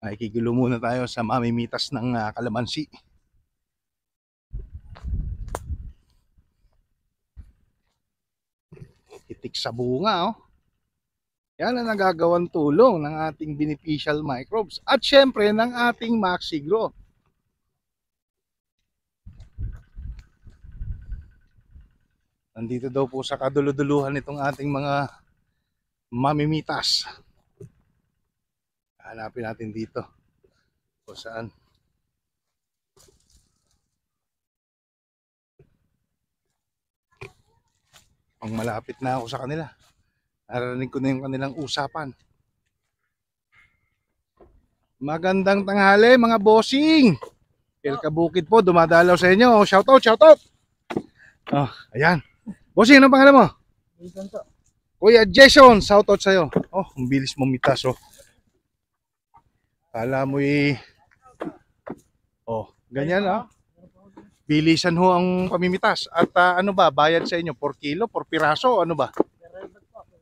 Nakikigulo muna tayo sa mamimitas ng kalamansi. Itik sa bunga, oh. Yan ang nagagawang tulong ng ating beneficial microbes at syempre ng ating Maxigro. Nandito daw po sa kaduluduluhan itong ating mga mamimitas. Hanapin natin dito o saan. Ang malapit na ako sa kanila. Narinig ko na yung kanilang usapan. Magandang tanghali mga bossing. El Kabukid po, dumadalaw sa inyo. Shoutout, shoutout. Oh, ayan. Bossing, anong pangalan mo? Kuya Jason, shoutout sa'yo. Oh, ang bilis mo mitas, oh. Kala mo oh, ganyan, oh. Bilisan ho ang pamimitas. At ano ba, bayad sa inyo? 4 kilo, 4 piraso, ano ba?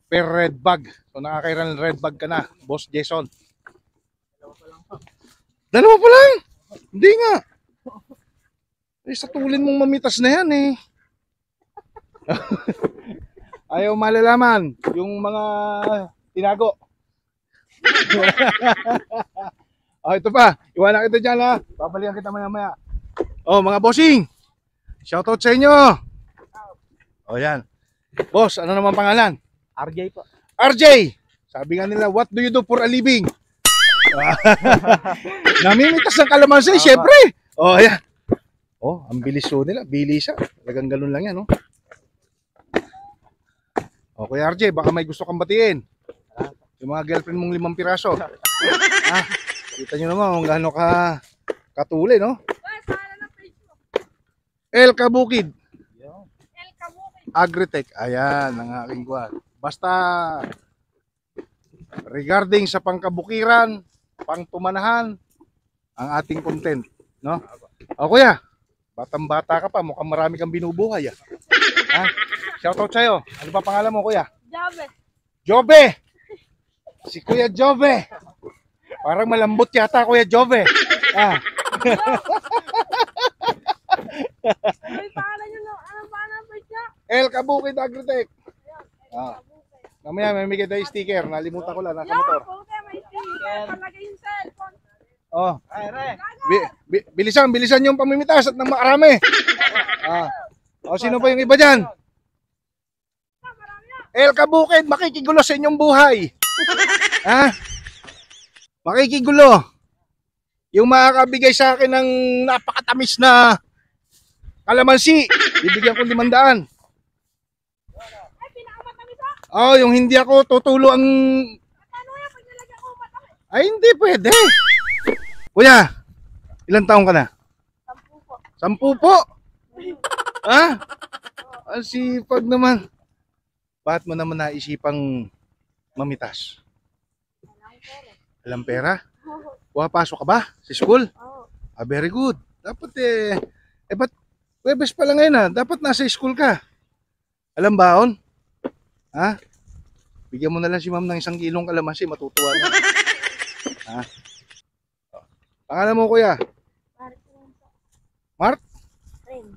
Per red bag. So nakakailan red bag ka na, Boss Jason? Dalawa pa lang? Hindi nga. Eh, sa tulin mong mamitas na yan eh. Ayaw malalaman yung mga tinago. Oh, ito pa. Iwanan kita dyan ha. Babalikan kita maya maya. Oh, mga bossing. Shoutout sa inyo. Oh, yan. Boss, ano naman pangalan? RJ po. RJ. Sabi nga nila, what do you do for a living? Namimitas ng kalamansi, syempre. Oh, ayan. Oh, ang bilis so nila. Bilisa. Talagang ganun lang yan, oh. Okay, RJ, baka may gusto kang batiin. Yung mga girlfriend mong 5 piraso. Ah, kita nyo naman kung gaano ka katuli, no? El Kabukid. Agritech. Ayan, ang aking kuwan. Basta regarding sa pangkabukiran, pangtumanahan, ang ating content, no? O kuya, batang-bata ka pa, mukhang marami kang binubuhay, ah. Ha? Shoutout sa'yo. Ano ba pangalan mo, kuya? Jobe. Jobe! Si Kuya Jobe. Parang malambot yata, Kuya Jobe. Ah. Ano pangalan nyo? Anong pangalan po siya? El Kabukid Agritech. Ah. Mamaya may bigay tayo sticker. Nalimutan ko lang, nasa motor. Puti, may sticker. Palagay yung cellphone. Oh. Bilisan yung pamimitas at nang makarami. Ah. O, sino pa yung iba dyan? El Kabukid, makikigulo sa inyong buhay. Ha? Makikigulo. Yung makakabigay sa akin ng napakatamis na kalamansi, bibigyan ko 500. Ay, pinakamatamis ha? Oh, yung hindi ako tutulo ang... Ano yan? Pag nalagyan ko matamis. Ay, hindi pwede. Kuya, ilang taong ka na? 10 po. 10 po. Ha? Ang sipag naman. Bakit mo naman naisipang mamitas? Alam pera? Pumapasok ka ba sa school? Oo. Ah, very good. Dapat ba't Webes pa lang ngayon ha? Dapat nasa school ka. Alam baon? Ha? Bigyan mo na lang si ma'am ng 1 kilong kalamansi, matutuwa na. Ha? Pangalan mo kuya? Mark? Rins.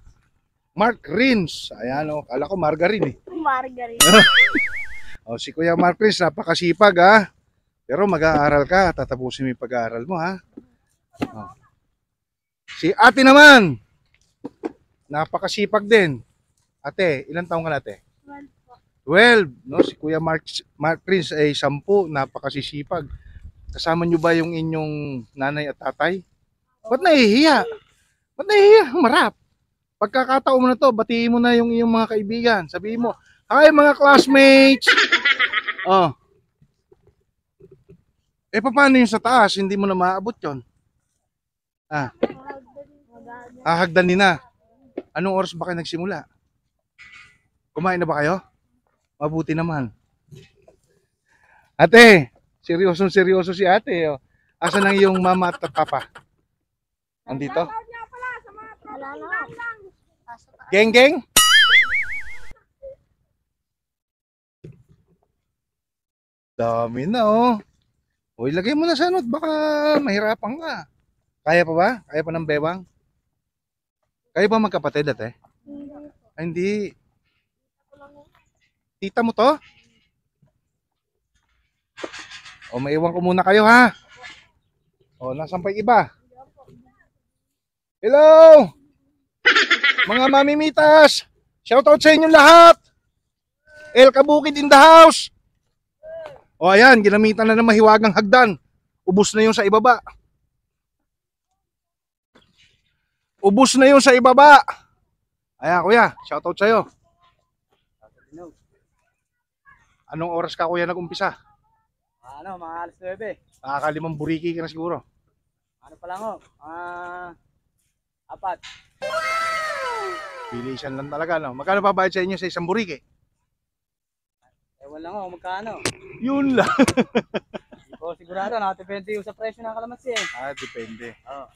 Mark Rins. Ayan o, kala ko margarine eh. Margarine. O, si Kuya Mark Rins, napakasipag ha. Pero mag-aaral ka, tatapusin mo yung pag-aaral mo ha. O. Si ate naman, napakasipag din. Ate, ilang taong ka na ate? 12 po. 12, no? Si Kuya Mark Rins ay 10, napakasisipag. Kasama nyo ba yung inyong nanay at tatay? Ba't nahihiya? Ba't nahihiya? Marap. Pagkakataon mo na to, batiin mo na yung iyong mga kaibigan. Sabihin mo, hi mga classmates! Oh. Eh, paano yung sa taas? Hindi mo na maabot yun. Ah, hahagdanin na. Anong oras ba kayo nagsimula? Kumain na ba kayo? Mabuti naman. Ate, seryoso si ate. Oh. Asan ang iyong mama at papa? Andito? Shoutout nga pala sa mga tropa lang. Geng geng? Dami na oh. O ilagay mo na sa ano, baka mahirapan ka. Kaya pa ba? Kaya pa ng bewang? Kayo ba magkapatid ate? Hindi po. Ay, hindi. Ako lang po. Tita mo to? O maiwan ko muna kayo ha. O nasan pa yung iba? Hello! Mga mamimitas! Shoutout sa inyong lahat! El Kabukid in the house! O ayan, ginamitan na ng mahiwagang hagdan. Ubus na yung sa ibaba. Ubus na yung sa ibaba. Ayan kuya, shoutout sa'yo. Anong oras ka kuya nag-umpisa? Mga alas 9. Nakakalimang buriki ka na siguro. Ano pa lang ho? 4. Bilisan lang talaga, no? Magkano pa bayad sa inyo sa isang buriki? Ewan lang ho, magkano? Yun lang. Hindi ko sigurado, nakadepende yung sa presyo ng kalamansi eh. Depende. Oo,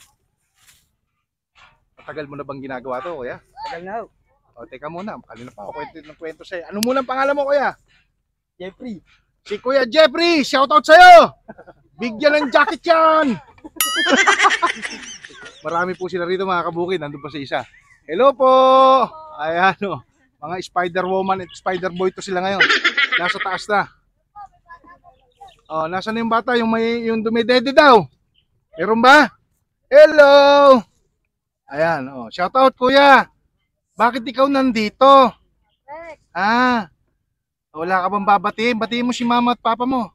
Matagal mo na bang ginagawa to, kuya? tagal na ho. O, teka muna. Kanina pa ako kwento sa'yo. Ano muna ang pangalan mo, kuya? Jeffrey. Si Kuya Jeffrey, shoutout sa'yo! Bigyan ng jacket yan! Marami po sila rito mga kabukid. Nandun pa sa isa. Hello po! Ayan o. Mga Spider-Woman at Spider-Boy to sila ngayon. Nasa taas na. Oh, nasa na yung bata? Yung dumidede daw. Meron ba? Hello! Ayan, oh. Shoutout kuya. Bakit ikaw nandito? Ah, wala ka bang babatiin? Batiin mo si mama at papa mo.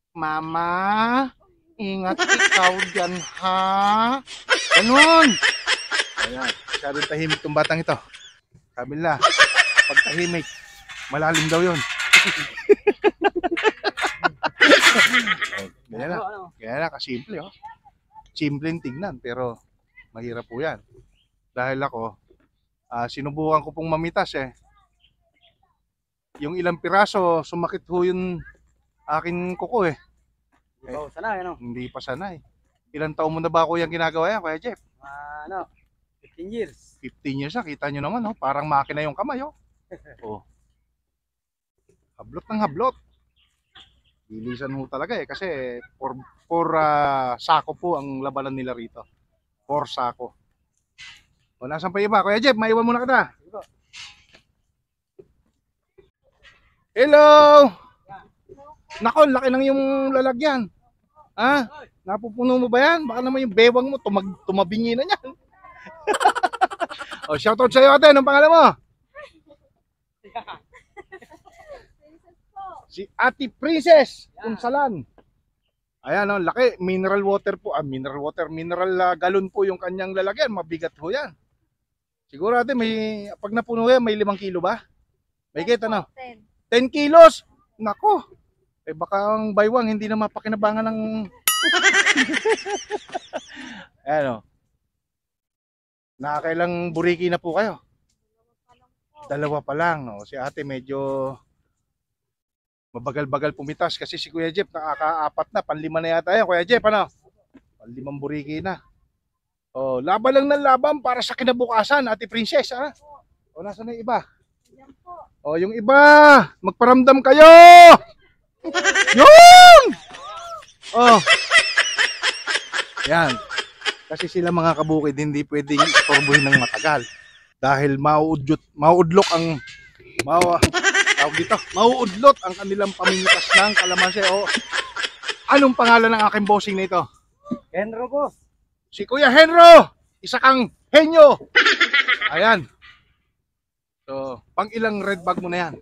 Mama, ingat ikaw dyan ha. Ganun. Ayan, masyadong tahimik tong batang ito. Sabi nila, pag tahimik, malalim daw yun. Oh, ganyan na. Ganyan na, kasimple oh. Simpleng tignan, pero mahirap po yan. Dahil ako, sinubukan ko pong mamitas eh. Yung ilang piraso, sumakit ho yung akin kuko eh. Hindi pa ho sanay, ano? Hindi pa sanay. Ilang taon mo na ba ako yung ginagawa yan, Kuya Jeff? 15 years. 15 years na, kita nyo naman, oh, parang makina yung kamay. Oh. Oh. Hablot ng hablot. Bilisan ho talaga eh, kasi for sako po ang labanan nila rito. 4 sako. O, nasan pa iba? Kuya Jeff, maiwan muna kita. Hello! Nako, laki ng yung lalagyan. Ha? Napupuno mo ba yan? Baka naman yung bewang mo, tumabingi na yan. O, shoutout sa'yo ate, anong pangalan mo? Si Ate Princess Unsalan. Ayan o, laki. Mineral water po. Mineral galon po yung kanyang lalagyan. Mabigat ho yan. Siguro ate, pag napuno yan, may 5 kilo ba? May kita no? 10 kilos? Nako. Eh baka ang baywang hindi na mapakinabangan ng... Ayan o. Nakakailang buriki na po kayo? 2 pa lang. O, si ate medyo mabagal-bagal pumitas kasi si Kuya Jeff nakaka-4 na, panlima na yata yan. Kuya Jeff, ano? Panlimang buriki na. O, laban lang ng laban para sa kinabukasan, Ate Princess, ha? O, nasa na yung iba? O, yung iba, magparamdam kayo! Yun! O. Yan. Kasi sila mga kabukid, hindi pwedeng istorbohin ng matagal. Dahil mauudlok ang... Tawag dito, mauudlot ang kanilang pamimitas ng kalamansi. O, anong pangalan ng aking bossing na ito? Henro ko. Si Kuya Henro! Isa kang henyo! Ayan. So, pang ilang red bag mo na yan?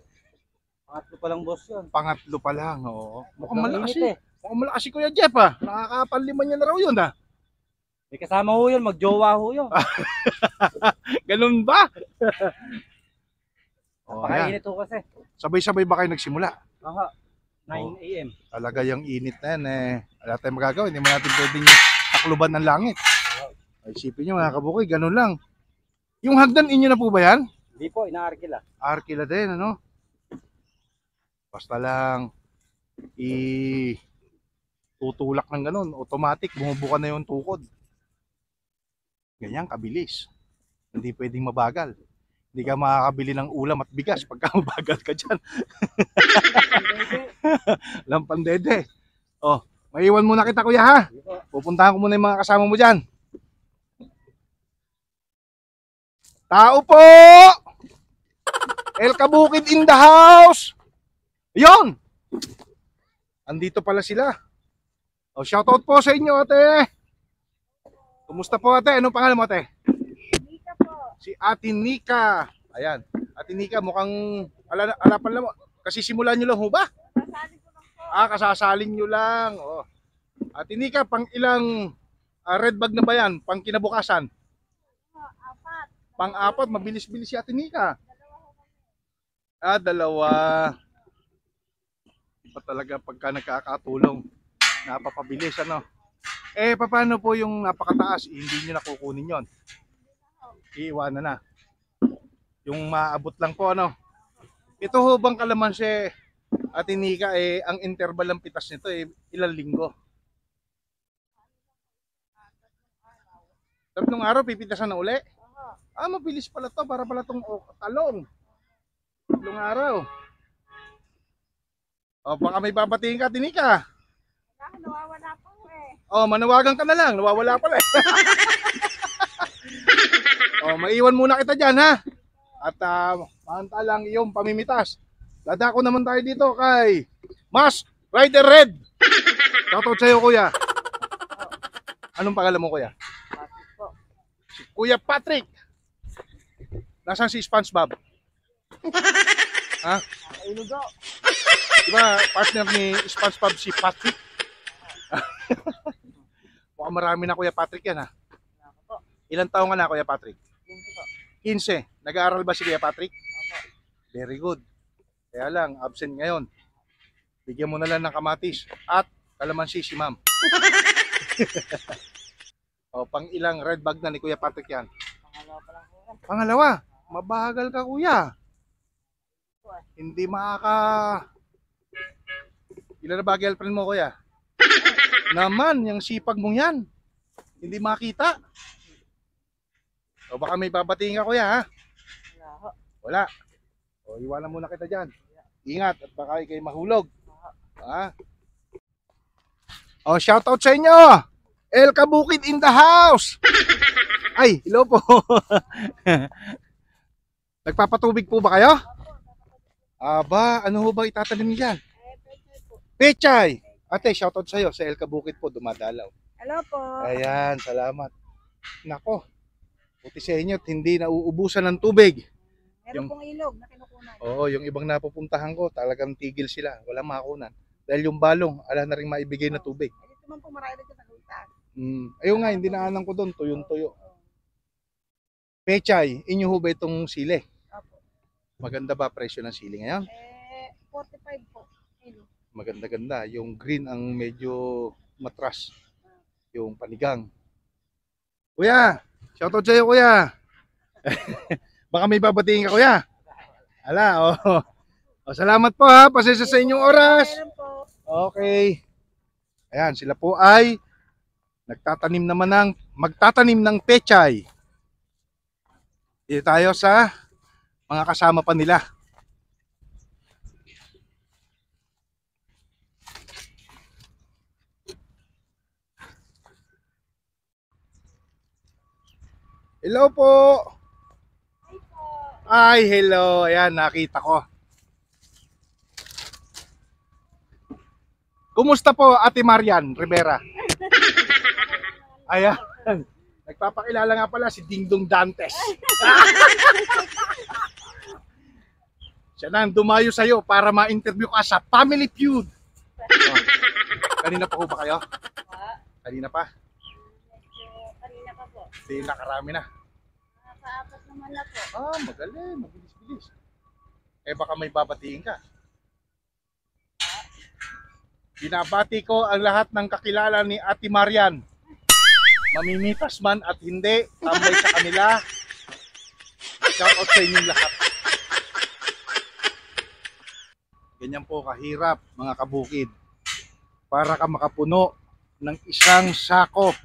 Pangatlo pa lang boss yun. Pangatlo pa lang, oo. Mukhang Ang malakas init eh. Mukhang malakas si Kuya Jeff ah. Nakakapanlima niya na raw yun ah. May kasama ho yun, magjowa ho yun. Ganun ba? Oh, ayan. Napakainit ho kasi. Sabay-sabay ba kayo nagsimula? Aha. 9 Oh. AM. Talaga yung init na yan eh. Wala tayong magagawa. Hindi mo natin pwedeng takluban ng langit. Ay, isipin nyo mga kabukoy, ganun lang. Yung hagdan inyo na po ba yan? Hindi po, inaarkila. Arkila din, ano? Basta lang tutulak ng ganun, automatic, bumubuka na yung tukod. Ganyan, kabilis. Hindi pwedeng mabagal. Hindi ka makakabili ng ulam at bigas pagka mabagal ka dyan. Lampandede. Oh, Maiwan muna kita kuya ha. Pupuntahan ko muna yung mga kasama mo dyan. Tao po! El Kabukid in the house! Ayun! Andito pala sila. O, shoutout po sa inyo ate. Kumusta po ate? Anong pangalan mo ate? Nika po. Si Ate Nika. Ayan. Ate Nika mukhang alapan lang mo. Kasi simulan nyo lang ho ba? Kasali ko lang po. Kasasalin nyo lang. Oh. Ate Nika, pang ilang red bag na ba yan? Pang kinabukasan? Apat. Pang-apat, mabilis-bilis si Ate Nika. Dalawa. Pa talaga pagka nagkakatulong. Napapabilis ano. Paano po yung napakataas? Hindi nyo nakukunin yon. Iiwanan na. Yung maabot lang po ano. Ito ho bang kalamansi, Ate Nika, ang interval ng pitas nito ilang linggo? 3 araw, pipitasan na uli? Mabilis pala to, para pala tong talong. 3 araw. Baka may babatiin ka, Ate Nika. Nawawala po eh. Manawagan ka na lang, nawawala pala eh. Maiwan muna kita dyan ha. At mahantalang iyong pamimitas. Dadako naman tayo dito kay Mas Rider Red. Shoutout sa'yo kuya. Anong pangalan mo kuya? Patrick po. Si Kuya Patrick. Nasaan si SpongeBob? Ha? Inugo. Diba partner ni SpongeBob si Patrick? Mukhang marami na Kuya Patrick yan ha. Ilang taong ka na Kuya Patrick? 15. Nag-aaral ba si Kuya Patrick? Very good. Kaya lang, absent ngayon. Bigyan mo na lang ng kamatis at kalamansi si ma'am. Pang ilang red bag na ni Kuya Patrick yan? Pangalawa pa lang po. Pangalawa. Mabagal ka kuya. Hindi Ilan na ba girlfriend mo kuya? Naman, yung sipag mong yan. Hindi makita. Baka may babatiin ka kuya ha? Wala. Iwanan muna kita dyan. Ingat at baka ikay mahulog. Ha? Shoutout sa inyo. El Kabukid in the house. Ay, hello po. Nagpapatubig po ba kayo? Ano ho ba itatanim niyo dyan? Pechay. Ate, shoutout sa'yo. Sa El Kabukid po, dumadalaw. Hello po. Ayan, salamat. Nako, buti sa inyo at hindi nauubusan ng tubig. Meron pong ilog na kinukunan. Oo, yung ibang napupuntahan ko, talagang tigil sila. Walang makunan. Dahil yung balong, ala na rin maibigay na tubig. Dito man po marami rin sa nagultaas. Ayun nga, hindi naanan ko doon. Tuyong-tuyo. Pechay, inyo ho ba itong sili? Opo. Maganda ba presyo ng sili ngayon? 45 po. Kilo. Maganda-ganda. Yung green ang medyo matras. Yung panigang. Kuya, shoutout sa'yo kuya. Baka may babatiin ka kuya. Ala, salamat po ha. Pasensya sa inyong oras. Meron po. Okay. Ayan, sila po ay magtatanim ng pechay. Dito tayo sa mga kasama pa nila. Hello po. Ay, hello. Ayan, nakita ko. Kumusta po, Ate Marian Rivera? Ayan. Nagpapakilala nga pala si Dingdong Dantes. Siya na ang dumayo sa'yo para ma-interview ka sa Family Feud. Kanina pa po ba kayo? Kanina pa? Kanina pa po. Hindi, nakarami na. Nakakaapat naman na po. Magaling. Mabilis-bilis. Baka may babatiin ka. Binabati ko ang lahat ng kakilala ni Ate Marian. Mamimitas man at hindi, tambay sa kanila. Shout out sa inyong lahat. Ganyan po kahirap mga kabukid. Para ka makapuno ng isang sako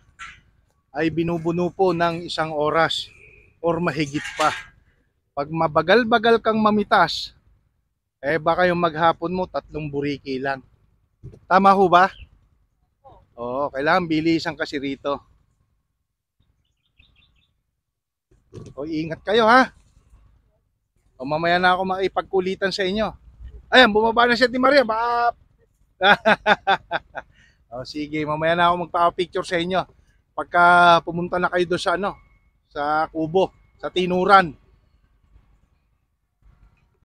ay binubuno po ng 1 oras or mahigit pa. Pag mabagal-bagal kang mamitas, baka yung maghapon mo 3 buriki lang. Tama ho ba? Oo, kailangan bilisan kasi rito. O, ingat kayo ha. O, mamaya na ako makipagkulitan sa inyo. Ayan, bumaba na si Ate Maria. Baka... o, sige, mamaya na ako magpapicture sa inyo. Pagka pumunta na kayo doon sa ano, sa Kubo, sa Tinuran.